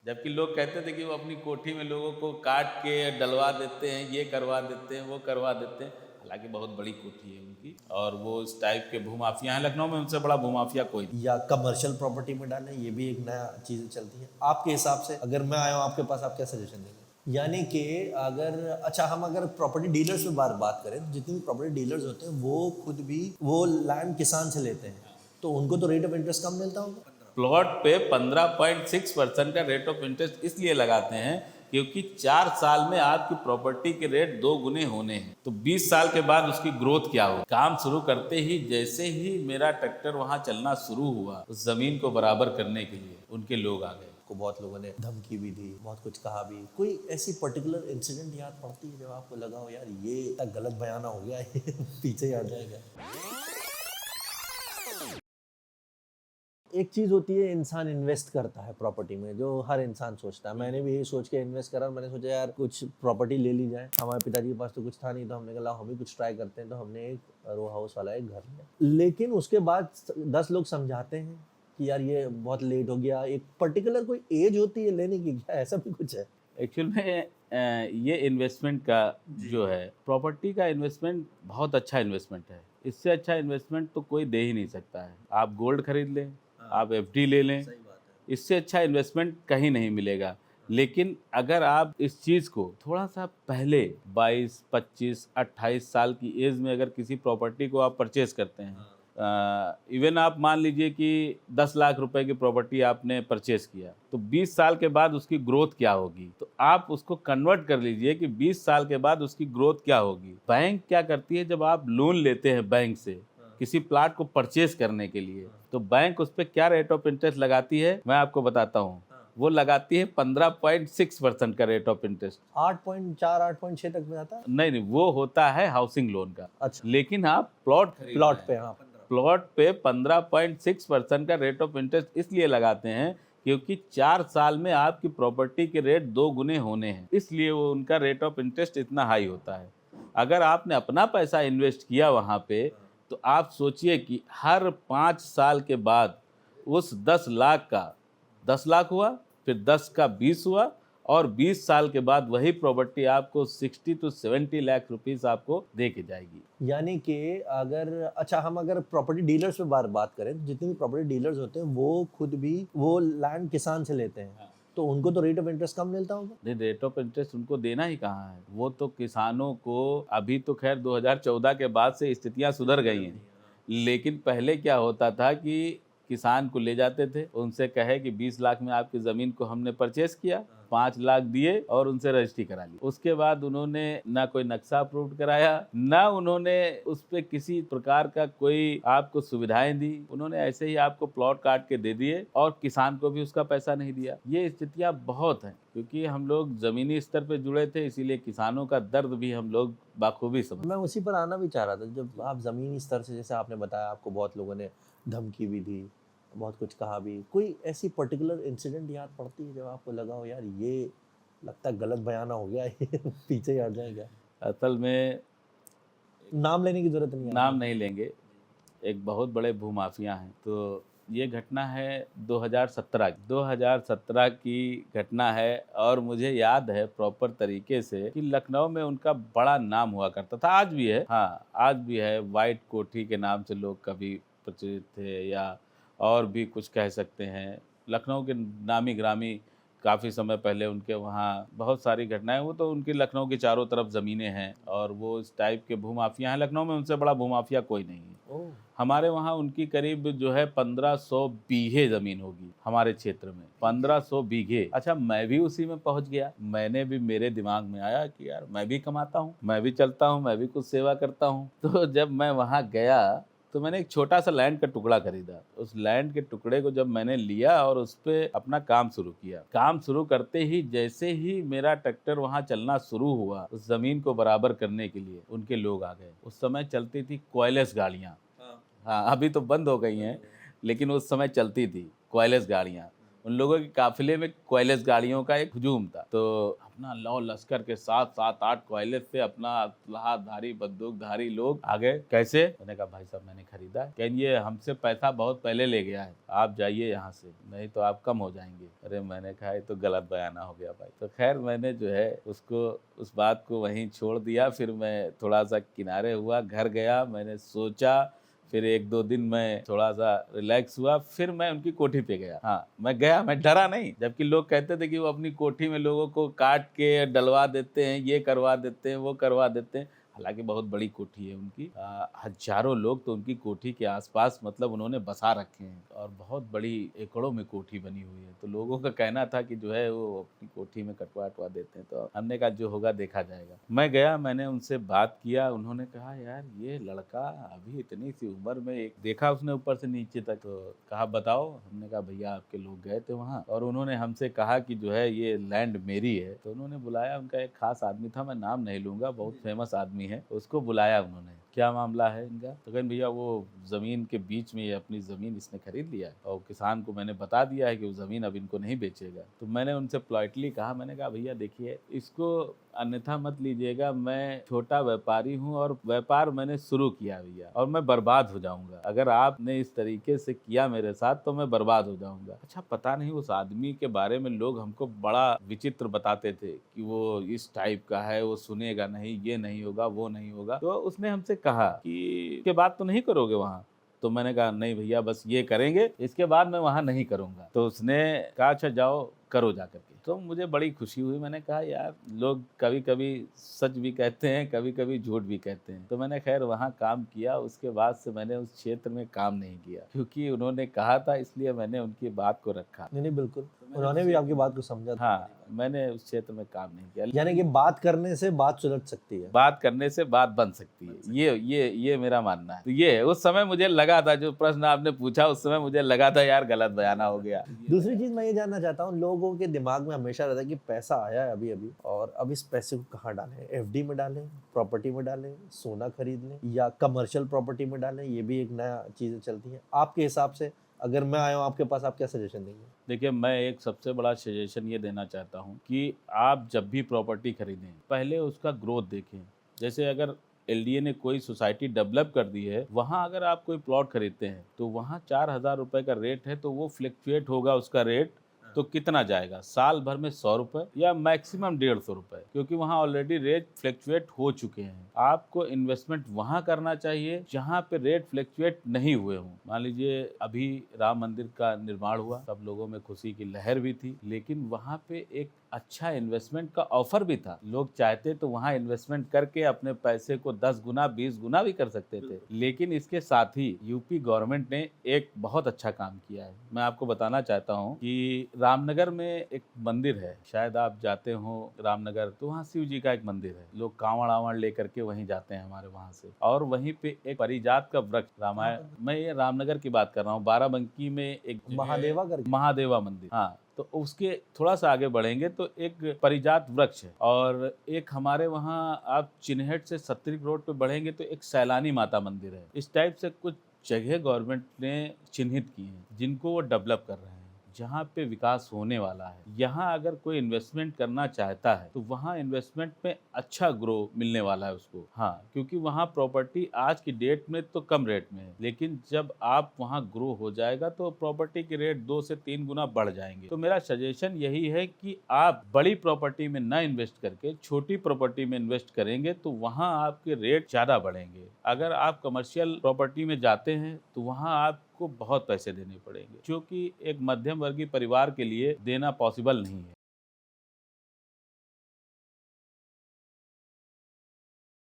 जबकि लोग कहते थे कि वो अपनी कोठी में लोगों को काट के डलवा देते हैं, ये करवा देते हैं, वो करवा देते हैं। हालांकि बहुत बड़ी कोठी है उनकी और वो इस टाइप के भूमाफिया हैं। लखनऊ में उनसे बड़ा भूमाफिया कोई नहीं। या कमर्शियल प्रॉपर्टी में डालें, ये भी एक नया चीज़ चलती है। आपके हिसाब से अगर मैं आया हूँ आपके पास, आप क्या सजेशन देंगे? यानी कि हम अगर प्रॉपर्टी डीलर्स में बात करें तो जितने भी प्रॉपर्टी डीलर्स होते हैं वो खुद भी वो लैंड किसान से लेते हैं, तो उनको तो रेट ऑफ इंटरेस्ट कम मिलता होगा। प्लॉट पे 15.6% का रेट ऑफ इंटरेस्ट इसलिए लगाते हैं क्योंकि 4 साल में आपकी प्रॉपर्टी के रेट 2 गुने होने हैं। तो 20 साल के बाद उसकी ग्रोथ क्या हो। काम शुरू करते ही जैसे ही मेरा ट्रैक्टर वहां चलना शुरू हुआ, उस जमीन को बराबर करने के लिए उनके लोग आ गए। को बहुत लोगों ने धमकी भी दी, बहुत कुछ कहा भी। कोई ऐसी पर्टिकुलर इंसिडेंट याद पड़ती है जब आपको लगा हो यार ये तक गलत बयाना हो गया है पीछे ही आ जाएगा? एक चीज़ होती है इंसान इन्वेस्ट करता है प्रॉपर्टी में, जो हर इंसान सोचता है। मैंने भी यही सोच के इन्वेस्ट करा। मैंने सोचा यार कुछ प्रॉपर्टी ले ली जाए। हमारे पिताजी के पास तो कुछ था नहीं, तो हमने कहा हम भी कुछ ट्राई करते हैं। तो हमने एक रो हाउस वाला एक घर लिया। लेकिन उसके बाद 10 लोग समझाते हैं कि यार ये बहुत लेट हो गया। एक पर्टिकुलर कोई एज होती है लेने की, क्या ऐसा भी कुछ है? एक्चुअल में ये इन्वेस्टमेंट का जो है, प्रॉपर्टी का इन्वेस्टमेंट बहुत अच्छा इन्वेस्टमेंट है। इससे अच्छा इन्वेस्टमेंट तो कोई दे ही नहीं सकता है। आप गोल्ड खरीद लें, आप एफडी ले लें, इससे अच्छा इन्वेस्टमेंट कहीं नहीं मिलेगा। लेकिन अगर आप इस चीज़ को थोड़ा सा पहले 22, 25, 28 साल की एज में अगर किसी प्रॉपर्टी को आप परचेज करते हैं, इवन आप मान लीजिए कि 10 लाख रुपए की प्रॉपर्टी आपने परचेज किया, तो 20 साल के बाद उसकी ग्रोथ क्या होगी, तो आप उसको कन्वर्ट कर लीजिए कि 20 साल के बाद उसकी ग्रोथ क्या होगी। बैंक क्या करती है, जब आप लोन लेते हैं बैंक से किसी प्लाट को परचेज करने के लिए, तो बैंक उस पर क्या रेट ऑफ इंटरेस्ट लगाती है, मैं आपको बताता हूँ। वो लगाती है 15.6% का रेट ऑफ इंटरेस्ट। 8.4 8.6 तक में आता है? नहीं नहीं, वो होता है हाउसिंग लोन का। अच्छा, लेकिन आप प्लॉट पे। हाँ, प्लॉट पे 15.6% का रेट ऑफ इंटरेस्ट इसलिए लगाते हैं क्योंकि 4 साल में आपकी प्रॉपर्टी के रेट 2 गुने होने हैं, इसलिए वो उनका रेट ऑफ इंटरेस्ट इतना हाई होता है। अगर आपने अपना पैसा इन्वेस्ट किया वहाँ पे, तो आप सोचिए कि हर 5 साल के बाद उस 10 लाख का 10 लाख हुआ, फिर 10 का 20 हुआ, और 20 साल के बाद वही प्रॉपर्टी आपको 60 to 70 लाख रुपीस आपको दे के जाएगी। यानी कि हम अगर प्रॉपर्टी डीलर्स में बात करें तो जितने भी प्रॉपर्टी डीलर्स होते हैं वो खुद भी वो लैंड किसान से लेते हैं। हाँ। तो उनको तो रेट ऑफ इंटरेस्ट कम मिलता होगा? नहीं, रेट ऑफ इंटरेस्ट उनको देना ही कहाँ है। वो तो किसानों को, अभी तो खैर 2014 के बाद से स्थितियां सुधर गई हैं, लेकिन पहले क्या होता था कि किसान को ले जाते थे, उनसे कहे कि 20 लाख में आपकी ज़मीन को हमने परचेस किया, 5 लाख दिए और उनसे रजिस्ट्री करा ली। उसके बाद उन्होंने ना कोई नक्शा अप्रूव कराया, ना उन्होंने उस पर किसी प्रकार का कोई आपको सुविधाएं दी। उन्होंने ऐसे ही आपको प्लॉट काट के दे दिए और किसान को भी उसका पैसा नहीं दिया। ये स्थितियाँ बहुत हैं, क्योंकि हम लोग ज़मीनी स्तर पे जुड़े थे, इसीलिए किसानों का दर्द भी हम लोग बाखूबी समझ। मैं उसी पर आना भी चाह रहा था। जब आप ज़मीनी स्तर से, जैसे आपने बताया, आपको बहुत लोगों ने धमकी भी दी, बहुत कुछ कहा भी। कोई ऐसी पर्टिकुलर इंसिडेंट याद पड़ती है जब आपको लगा हो यार ये लगता है गलत बयाना हो गया है पीछे ही आ जाएगा? असल में नाम लेने की जरूरत नहीं है। नाम नहीं लेंगे, एक बहुत बड़े भूमाफिया हैं। तो ये घटना है 2017 की घटना है, और मुझे याद है प्रॉपर तरीके से कि लखनऊ में उनका बड़ा नाम हुआ करता था, आज भी है। हाँ, आज भी है। वाइट कोठी के नाम से लोग कभी प्रचलित थे, या और भी कुछ कह सकते हैं। लखनऊ के नामी ग्रामी काफ़ी समय पहले उनके वहाँ बहुत सारी घटनाएं। वो तो उनकी लखनऊ की चारों तरफ ज़मीनें हैं, और वो इस टाइप के भूमाफिया हैं। लखनऊ में उनसे बड़ा भूमाफिया कोई नहीं है। हमारे वहाँ उनकी करीब जो है 1500 बीघे ज़मीन होगी हमारे क्षेत्र में, 1500 बीघे। अच्छा, मैं भी उसी में पहुँच गया। मैंने भी, मेरे दिमाग में आया कि यार मैं भी कमाता हूँ, मैं भी चलता हूँ, मैं भी कुछ सेवा करता हूँ। तो जब मैं वहाँ गया तो मैंने एक छोटा सा लैंड का टुकड़ा खरीदा। उस लैंड के टुकड़े को जब मैंने लिया और उस पर अपना काम शुरू किया, काम शुरू करते ही जैसे ही मेरा ट्रैक्टर वहाँ चलना शुरू हुआ, उस ज़मीन को बराबर करने के लिए उनके लोग आ गए। उस समय चलती थी कॉयलेस गाड़ियाँ। हाँ, अभी तो बंद हो गई हैं, लेकिन उस समय चलती थी कॉयलेस गाड़ियाँ। उन लोगों के काफिले में कॉयलेस गाड़ियों का एक हुजूम था। तो अपना लौ लश्कर के साथ 7-8 कॉयलेस से अपना असलहाधारी बंदूकधारी लोग आ गए। कैसे? मैंने कहा भाई साहब मैंने खरीदा है। कहें ये हमसे पैसा बहुत पहले ले गया है, आप जाइए यहाँ से, नहीं तो आप कम हो जाएंगे। अरे मैंने कहा ये तो गलत बयाना हो गया भाई। तो खैर मैंने जो है उसको उस बात को वहीं छोड़ दिया। फिर मैं थोड़ा सा किनारे हुआ, घर गया, मैंने सोचा, फिर 1-2 दिन मैं थोड़ा सा रिलैक्स हुआ, फिर मैं उनकी कोठी पे गया। हाँ, मैं गया, मैं डरा नहीं। जबकि लोग कहते थे कि वो अपनी कोठी में लोगों को काट के डलवा देते हैं, ये करवा देते हैं, वो करवा देते हैं। हालांकि बहुत बड़ी कोठी है उनकी, हजारों लोग तो उनकी कोठी के आसपास मतलब उन्होंने बसा रखे हैं और बहुत बड़ी एकड़ों में कोठी बनी हुई है। तो लोगों का कहना था कि जो है वो अपनी कोठी में कटवा अटवा देते हैं। तो हमने कहा जो होगा देखा जाएगा। मैं गया, मैंने उनसे बात किया। उन्होंने कहा यार ये लड़का अभी इतनी सी उम्र में, एक देखा उसने ऊपर से नीचे तक, तो कहा बताओ। हमने कहा भैया आपके लोग गए थे वहाँ और उन्होंने हमसे कहा कि जो है ये लैंड मेरी है। तो उन्होंने बुलाया, उनका एक खास आदमी था, मैं नाम नहीं लूंगा, बहुत फेमस आदमी है, उसको बुलाया उन्होंने। क्या मामला है इनका? तो कहन भैया वो जमीन के बीच में, ये अपनी जमीन इसने खरीद लिया है और किसान को मैंने बता दिया है कि वो जमीन अब इनको नहीं बेचेगा। तो मैंने उनसे पोलाइटली कहा, मैंने कहा भैया देखिए इसको अन्यथा मत लीजिएगा, मैं छोटा व्यापारी हूँ और व्यापार मैंने शुरू किया भैया, और मैं बर्बाद हो जाऊंगा अगर आपने इस तरीके से किया मेरे साथ, तो मैं बर्बाद हो जाऊंगा। अच्छा पता नहीं उस आदमी के बारे में लोग हमको बड़ा विचित्र बताते थे कि वो इस टाइप का है, वो सुनेगा नहीं, ये नहीं होगा, वो नहीं होगा। तो उसने हमसे कहा कि इसके बाद तो नहीं करोगे वहाँ? तो मैंने कहा नहीं भैया बस ये करेंगे, इसके बाद मैं वहाँ नहीं करूँगा। तो उसने कहा अच्छा जाओ करो जा करके। तो मुझे बड़ी खुशी हुई। मैंने कहा यार लोग कभी कभी सच भी कहते हैं, कभी कभी झूठ भी कहते हैं। तो मैंने खैर वहाँ काम किया। उसके बाद से मैंने उस क्षेत्र में काम नहीं किया, क्योंकि उन्होंने कहा था इसलिए मैंने उनकी बात को रखा। नहीं बिल्कुल, उन्होंने भी आपकी बात को समझा था। हाँ, मैंने उस क्षेत्र में काम नहीं किया। यानी कि बात करने से बात सुलझ सकती है, बात करने से बात बन सकती है, ये मेरा मानना है। तो ये उस समय मुझे लगा था, जो प्रश्न आपने पूछा उस समय मुझे लगा था यार गलत बयाना हो गया। दूसरी चीज मैं ये जानना चाहता हूँ, लोगों के दिमाग में हमेशा रहता है कि पैसा आया है अभी अभी और अब इस पैसे को कहाँ डालें, एफडी में डालें, प्रॉपर्टी में डालें, सोना खरीद लें या कमर्शियल प्रॉपर्टी में डालें, ये भी एक नया चीजें चलती हैं। आपके हिसाब से अगर मैं आया हूँ आपके पास, आप क्या सजेशन देंगे? देखिए मैं एक सबसे बड़ा सजेशन ये देना चाहता हूँ कि आप जब भी प्रॉपर्टी खरीदें पहले उसका ग्रोथ देखें। जैसे अगर एलडीए ने कोई सोसाइटी डेवलप कर दी है, वहाँ अगर आप कोई प्लॉट खरीदते हैं तो वहाँ 4,000 रुपये का रेट है, तो वो फ्लक्चुएट होगा उसका रेट, तो कितना जाएगा साल भर में 100 रुपये या मैक्सिमम 150 रुपये, क्योंकि वहाँ ऑलरेडी रेट फ्लक्चुएट हो चुके हैं। आपको इन्वेस्टमेंट वहाँ करना चाहिए जहाँ पे रेट फ्लक्चुएट नहीं हुए हों। मान लीजिए अभी राम मंदिर का निर्माण हुआ, सब लोगों में खुशी की लहर भी थी, लेकिन वहाँ पे एक अच्छा इन्वेस्टमेंट का ऑफर भी था। लोग चाहते तो वहाँ इन्वेस्टमेंट करके अपने पैसे को 10 गुना 20 गुना भी कर सकते थे। लेकिन इसके साथ ही यूपी गवर्नमेंट ने एक बहुत अच्छा काम किया है। मैं आपको बताना चाहता हूँ कि रामनगर में एक मंदिर है, शायद आप जाते हो रामनगर, तो वहाँ शिव जी का एक मंदिर है। लोग कांवड़ आंवड़ लेकर के वहीं जाते हैं हमारे वहाँ से। और वहीं पे एक परिजात का वृक्ष, रामायण, मैं ये रामनगर की बात कर रहा हूँ, बाराबंकी में एक महादेवा करके, महादेवा मंदिर, हाँ, तो उसके थोड़ा सा आगे बढ़ेंगे तो एक परिजात वृक्ष है। और एक हमारे वहाँ आप चिन्हट से सत्तरी रोड पे बढ़ेंगे तो एक सैलानी माता मंदिर है। इस टाइप से कुछ जगह गवर्नमेंट ने चिन्हित की हैं जिनको वो डेवलप कर रहे हैं, जहाँ पे विकास होने वाला है। यहाँ अगर कोई इन्वेस्टमेंट करना चाहता है तो वहाँ इन्वेस्टमेंट में अच्छा ग्रो मिलने वाला है उसको। हाँ, क्योंकि वहाँ प्रॉपर्टी आज की डेट में तो कम रेट में है, लेकिन जब आप वहाँ ग्रो हो जाएगा तो प्रॉपर्टी के रेट 2 से 3 गुना बढ़ जाएंगे। तो मेरा सजेशन यही है कि आप बड़ी प्रॉपर्टी में ना इन्वेस्ट करके छोटी प्रॉपर्टी में इन्वेस्ट करेंगे तो वहाँ आपके रेट ज़्यादा बढ़ेंगे। अगर आप कमर्शियल प्रॉपर्टी में जाते हैं तो वहाँ आप को बहुत पैसे देने पड़ेंगे, जो कि एक मध्यम वर्गीय परिवार के लिए देना पॉसिबल नहीं है।